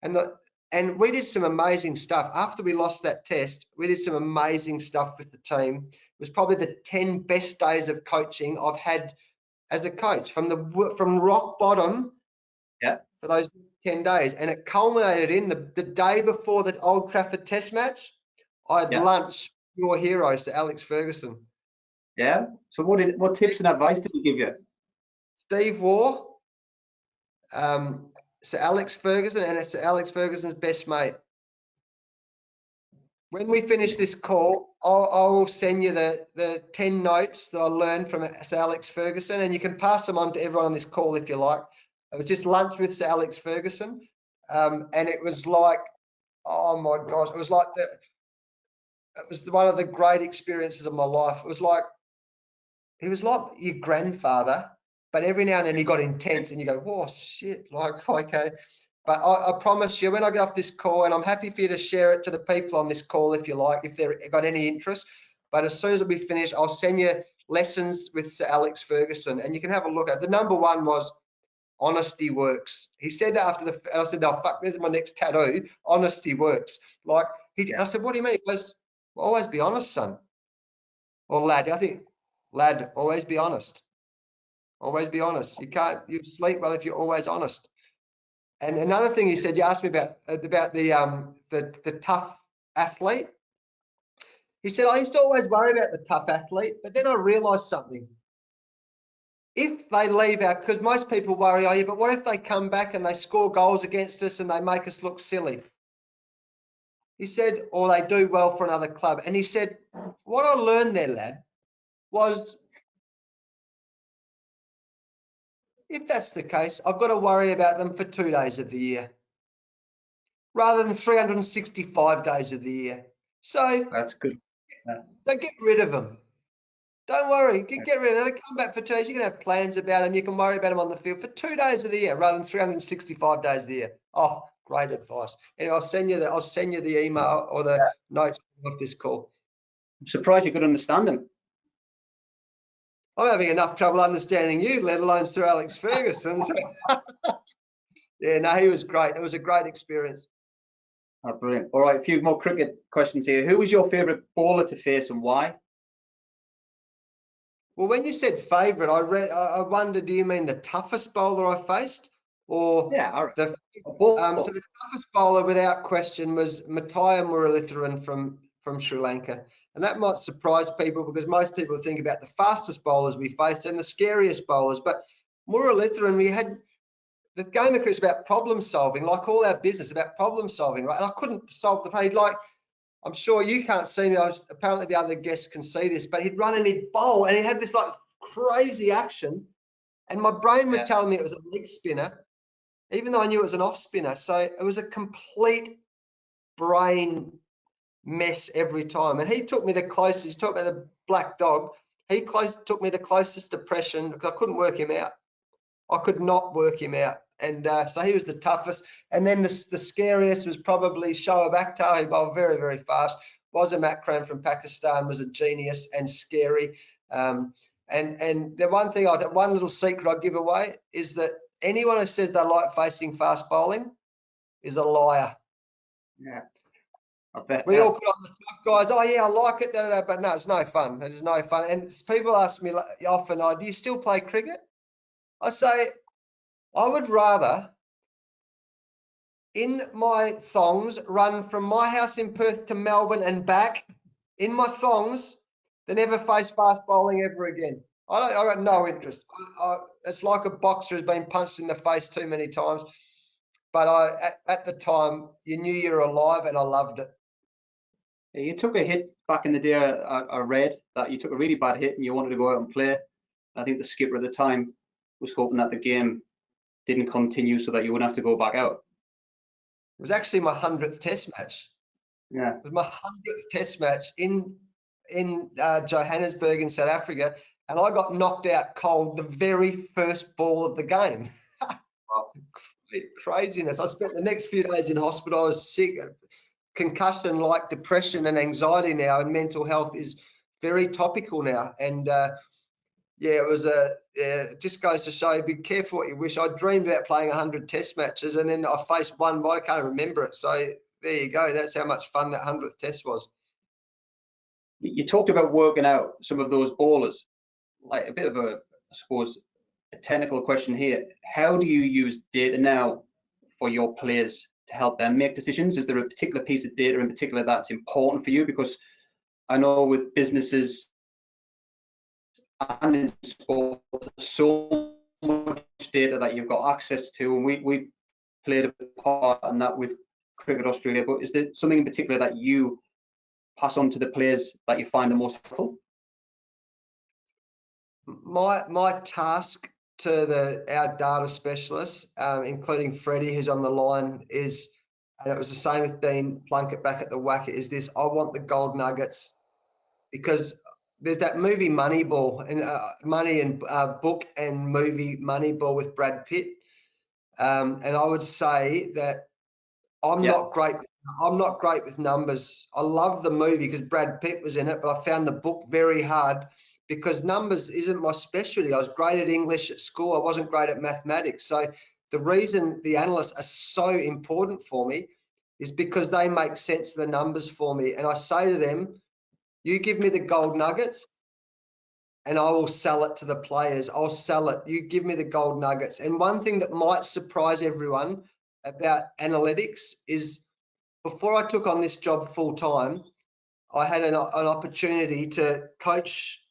and we did some amazing stuff. After we lost that test, we did some amazing stuff with the team. It was probably the 10 best days of coaching I've had as a coach from rock bottom for those 10 days. And it culminated in the day before the Old Trafford test match. I had lunch, your heroes, to Alex Ferguson. Yeah. So what tips and advice did he give you? Steve Waugh, Sir Alex Ferguson, and it's Alex Ferguson's best mate. When we finish this call, I will send you the 10 notes that I learned from Sir Alex Ferguson, and you can pass them on to everyone on this call if you like. It was just lunch with Sir Alex Ferguson, and it was like, oh my gosh, it was like one of the great experiences of my life. It was like, he was like your grandfather, but every now and then he got intense, and you go, whoa, shit, like, okay. But I promise you, when I get off this call, and I'm happy for you to share it to the people on this call if you like, if they've got any interest. But as soon as we finish, I'll send you lessons with Sir Alex Ferguson, and you can have a look at it. The number one was honesty works. He said that after and I said, oh, fuck, there's my next tattoo. Honesty works. Like, I said, what do you mean? He goes, well, always be honest, son. Or lad, I think, lad, always be honest. Always be honest. You sleep well if you're always honest. And another thing he said, you asked me about the tough athlete. He said, I used to always worry about the tough athlete, but then I realized something. If they leave out, because most people worry, oh, yeah, but what if they come back and they score goals against us and they make us look silly? He said, or they do well for another club. And he said, what I learned there, lad, was if that's the case, I've got to worry about them for 2 days of the year rather than 365 days of the year. So That's good. Yeah. So get rid of them. Don't worry. Get rid of them. They come back for 2 days. You can have plans about them. You can worry about them on the field for 2 days of the year rather than 365 days of the year. Oh, great advice. Anyway, I'll send you the email or the notes of this call. I'm surprised you could understand them. I'm having enough trouble understanding you, let alone Sir Alex Ferguson. Yeah, no, he was great. It was a great experience. Oh, brilliant. All right, a few more cricket questions here. Who was your favourite bowler to face and why? Well, when you said favourite, I wondered, do you mean the toughest bowler I faced, or all right. so the toughest bowler, without question, was Mathai Muralitharan from Sri Lanka, and that might surprise people because most people think about the fastest bowlers we faced and the scariest bowlers, but Muralitharan, we had the game of cricket about problem solving, like all our business about problem solving, right? And I couldn't solve the play. Like, I'm sure you can't see me. Apparently the other guests can see this, but he'd run and he'd bowl and he had this like crazy action. And my brain was telling me it was a leg spinner, even though I knew it was an off spinner. So it was a complete brain mess every time. And he took me the closest. He talked about the black dog. He took me the closest depression because I couldn't work him out. I could not work him out. And so he was the toughest. And then the scariest was probably Shoaib Akhtar, who bowled very, very fast. Wasim Akram from Pakistan was a genius and scary. And the one little secret I'd give away is that anyone who says they like facing fast bowling is a liar. Yeah. I bet. We all put on the tough guys. Oh yeah, I like it, but no, it's no fun. It is no fun. And people ask me often, "Oh, do you still play cricket?" I say, I would rather in my thongs run from my house in Perth to Melbourne and back in my thongs than ever face fast bowling ever again. I got no interest. It's like a boxer who's been punched in the face too many times. But at the time, you knew you were alive, and I loved it. You took a hit back in the day. I read that you took a really bad hit and you wanted to go out and play. I think the skipper at the time was hoping that the game didn't continue so that you wouldn't have to go back out. It was actually my 100th Test match. Yeah. It was my 100th Test match in Johannesburg in South Africa, and I got knocked out cold the very first ball of the game. Craziness. I spent the next few days in hospital. I was sick. Concussion, like depression and anxiety now, and mental health is very topical now. And yeah, it just goes to show, be careful what you wish. I dreamed about playing 100 Test matches, and then I faced one, but I can't remember it. So there you go. That's how much fun that 100th Test was. You talked about working out some of those bowlers. Like a bit of a, I suppose, a technical question here. How do you use data now for your players to help them make decisions? Is there a particular piece of data in particular that's important for you? Because I know with businesses and in sport, there's so much data that you've got access to, and we've played a part in that with Cricket Australia. But is there something in particular that you pass on to the players that you find the most helpful? My task to our data specialists, including Freddie, who's on the line, is, and it was the same with Dean Plunkett back at the WACA, is this: I want the gold nuggets, because there's that movie Moneyball, and Money and book and movie Moneyball with Brad Pitt, and I would say that I'm not great with numbers. I love the movie because Brad Pitt was in it, but I found the book very hard because numbers isn't my specialty. I was great at English at school. I wasn't great at mathematics. So the reason the analysts are so important for me is because they make sense of the numbers for me. And I say to them, you give me the gold nuggets and I will sell it to the players. I'll sell it. You give me the gold nuggets. And one thing that might surprise everyone about analytics is, before I took on this job full time, I had an opportunity to coach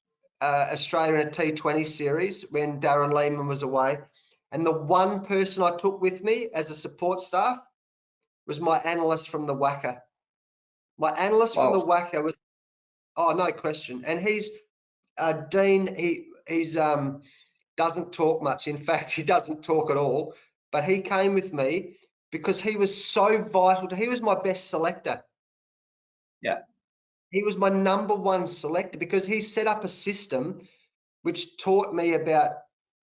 Australia in a T20 series when Darren Lehman was away. And the one person I took with me as a support staff was my analyst from the WACA. My analyst from the WACA was, oh, no question. And he's Dean. He's doesn't talk much. In fact, he doesn't talk at all. But he came with me because he was so vital. He was my best selector. Yeah. He was my #1 selector because he set up a system which taught me about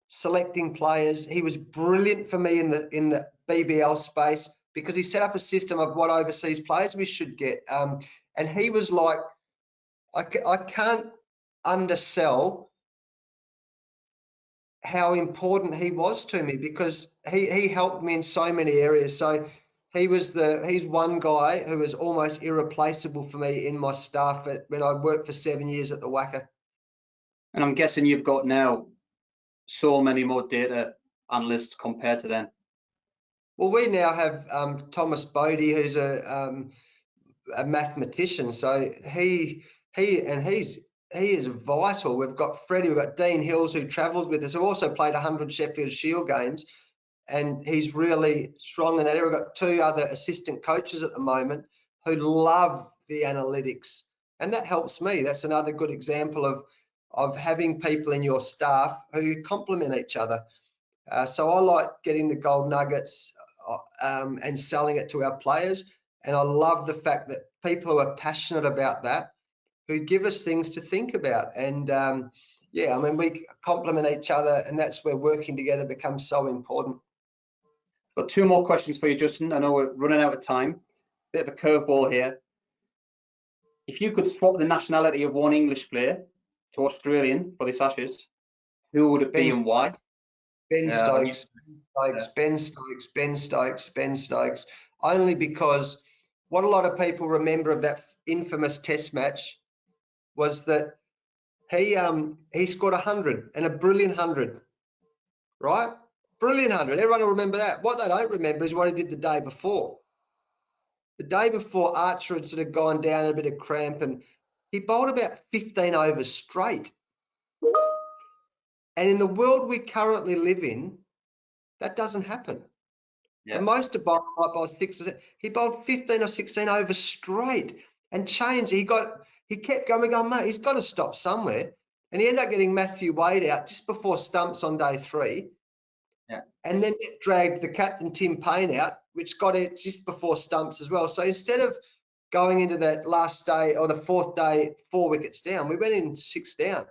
selecting players. He was brilliant for me in the BBL space because he set up a system of what overseas players we should get. And he was like, I can't undersell how important he was to me because he helped me in so many areas. So he's one guy who was almost irreplaceable for me in my staff when I worked for 7 years at the WACA. And I'm guessing you've got now so many more data analysts compared to then. Well, we now have Thomas Bodie, who's a mathematician. So he is vital. We've got Freddie, we've got Dean Hills, who travels with us. I've also played 100 Sheffield Shield games, and he's really strong in that area. We've got 2 other assistant coaches at the moment who love the analytics, and that helps me. That's another good example of having people in your staff who complement each other. So I like getting the gold nuggets and selling it to our players. And I love the fact that people who are passionate about that, who give us things to think about. And yeah, I mean, we complement each other, and that's where working together becomes so important. Got 2 more questions for you, Justin. I know we're running out of time. Bit of a curveball here. If you could swap the nationality of one English player to Australian for this Ashes, who would it be and why? Ben Stokes. Ben Stokes. Only because what a lot of people remember of that infamous Test match was that he scored 100, and a brilliant 100, right? Brilliant 100. Everyone will remember that. What they don't remember is what he did the day before. The day before, Archer had sort of gone down a bit of cramp, and he bowled about 15 overs straight. And in the world we currently live in, that doesn't happen. Yeah. The most of bowled might bowl 6. He bowled 15 or 16 overs straight and changed. He kept going, mate, he's got to stop somewhere. And he ended up getting Matthew Wade out just before stumps on day 3. Yeah. And then it dragged the captain, Tim Payne, out, which got it just before stumps as well. So instead of going into that last day or the 4th day, 4 wickets down, we went in 6 down.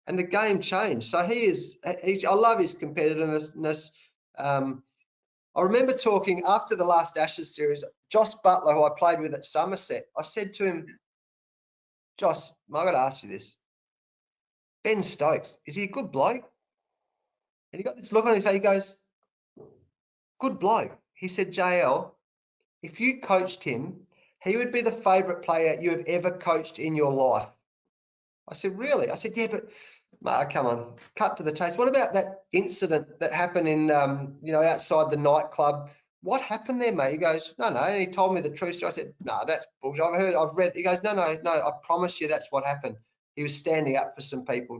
And the game changed. So I love his competitiveness. I remember talking after the last Ashes series, Joss Butler, who I played with at Somerset, I said to him, Joss, I've got to ask you this. Ben Stokes, is he a good bloke? And he got this look on his face, he goes, good bloke. He said, JL, if you coached him, he would be the favourite player you have ever coached in your life. I said, really? I said, yeah, but mate, come on, cut to the chase. What about that incident that happened in, outside the nightclub? What happened there, mate? He goes, no. And he told me the truth. I said, no, that's bullshit. I've read. He goes, no, I promise you that's what happened. He was standing up for some people,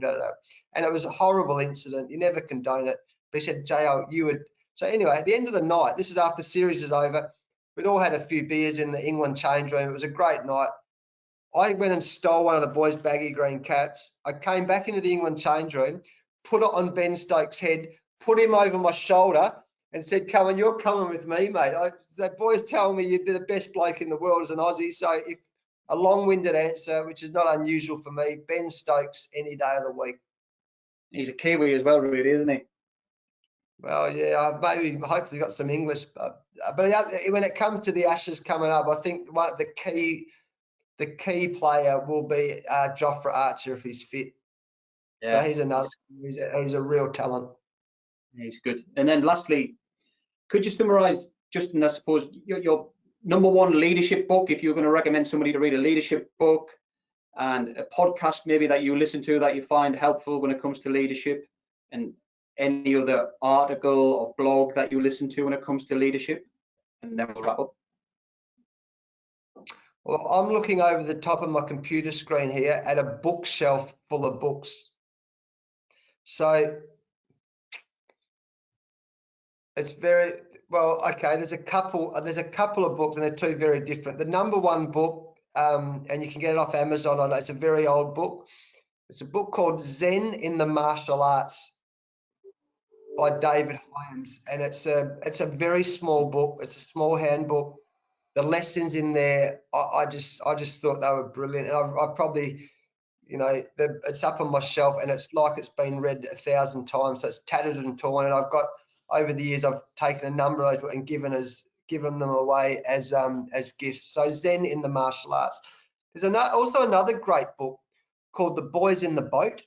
and it was a horrible incident. You never condone it. But he said, JL, you would. So anyway, at the end of the night, this is after the series is over, we'd all had a few beers in the England change room. It was a great night. I went and stole one of the boys' baggy green caps. I came back into the England change room, put it on Ben Stokes' head, put him over my shoulder, and said, "Come on, you're coming with me, mate." The boys telling me you'd be the best bloke in the world as an Aussie. So, if a long-winded answer, which is not unusual for me, Ben Stokes any day of the week. He's a Kiwi as well, really, isn't he? Well, yeah, I've maybe hopefully got some English, but when it comes to the Ashes coming up, I think one of the key player will be Jofra Archer if he's fit. Yeah, so he's another. He's a real talent. He's good. And then lastly, could you summarise, Justin, I suppose, your number one leadership book, if you're going to recommend somebody to read a leadership book, and a podcast maybe that you listen to that you find helpful when it comes to leadership, and any other article or blog that you listen to when it comes to leadership, and then we'll wrap up. Well, I'm looking over the top of my computer screen here at a bookshelf full of books. So it's very well. Okay, there's a couple of books, and they're two very different. The number one book, and you can get it off Amazon. It's a very old book. It's a book called Zen in the Martial Arts by David Hyams, and it's a very small book. It's a small handbook. The lessons in there, I just thought they were brilliant, and I probably, it's up on my shelf, and it's like it's been read 1,000 times. So it's tattered and torn, and I've got, over the years, I've taken a number of those books and given them away as gifts. So Zen in the Martial Arts. There's also another great book called The Boys in the Boat.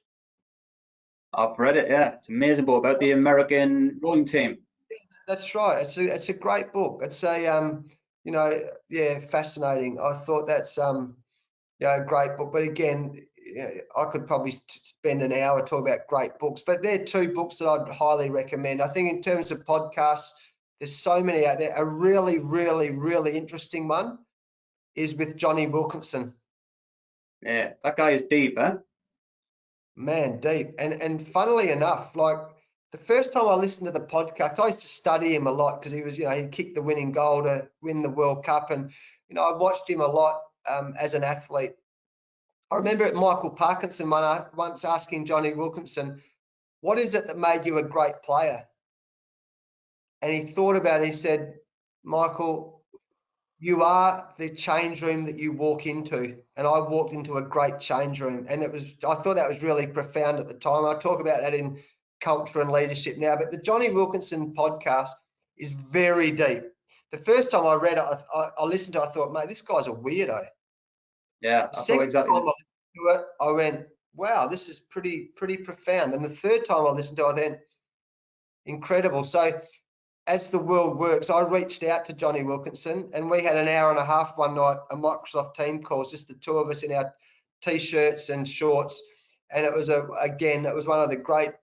I've read it. Yeah, it's an amazing book about the American rowing team. That's right. It's a great book. It's a fascinating. I thought that's a great book. But again, I could probably spend an hour talking about great books. But they're two books that I'd highly recommend. I think in terms of podcasts, there's so many out there. A really, really, really interesting one is with Johnny Wilkinson. Yeah, that guy is deep, huh? Man, deep. And funnily enough, like, the first time I listened to the podcast, I used to study him a lot because he was, he kicked the winning goal to win the World Cup. And, I watched him a lot as an athlete. I remember Michael Parkinson once asking Johnny Wilkinson, "What is it that made you a great player?" And he thought about it. He said, "Michael, you are the change room that you walk into." And I walked into a great change room. And I thought that was really profound at the time. I talk about that in culture and leadership now, but the Johnny Wilkinson podcast is very deep. The first time I read it, I listened to it, I thought, mate, this guy's a weirdo. Yeah, the second time I listened to it, I went, wow, this is pretty profound. And the third time I listened to it, I went, incredible. So as the world works, I reached out to Johnny Wilkinson, and we had an hour and a half one night, a Microsoft Team call, just the two of us in our T-shirts and shorts. And it was one of the great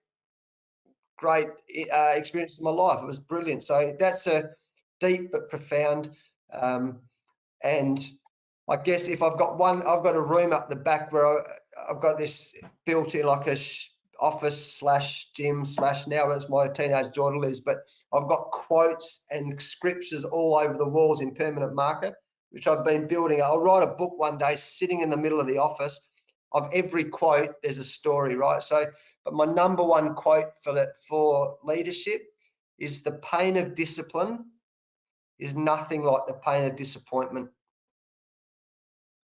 experiences of my life. It was brilliant. So that's a deep but profound. And I guess if I've got a room up the back where I've got this built in, like a office / gym / now as my teenage daughter lives, but I've got quotes and scriptures all over the walls in permanent marker, which I've been building. I'll write a book one day sitting in the middle of the office. Of every quote, there's a story, right? So, but my number one quote for leadership is, "The pain of discipline is nothing like the pain of disappointment."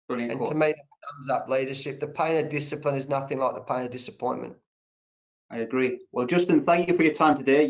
Brilliant and quote. To me, that sums up leadership. The pain of discipline is nothing like the pain of disappointment. I agree. Well, Justin, thank you for your time today.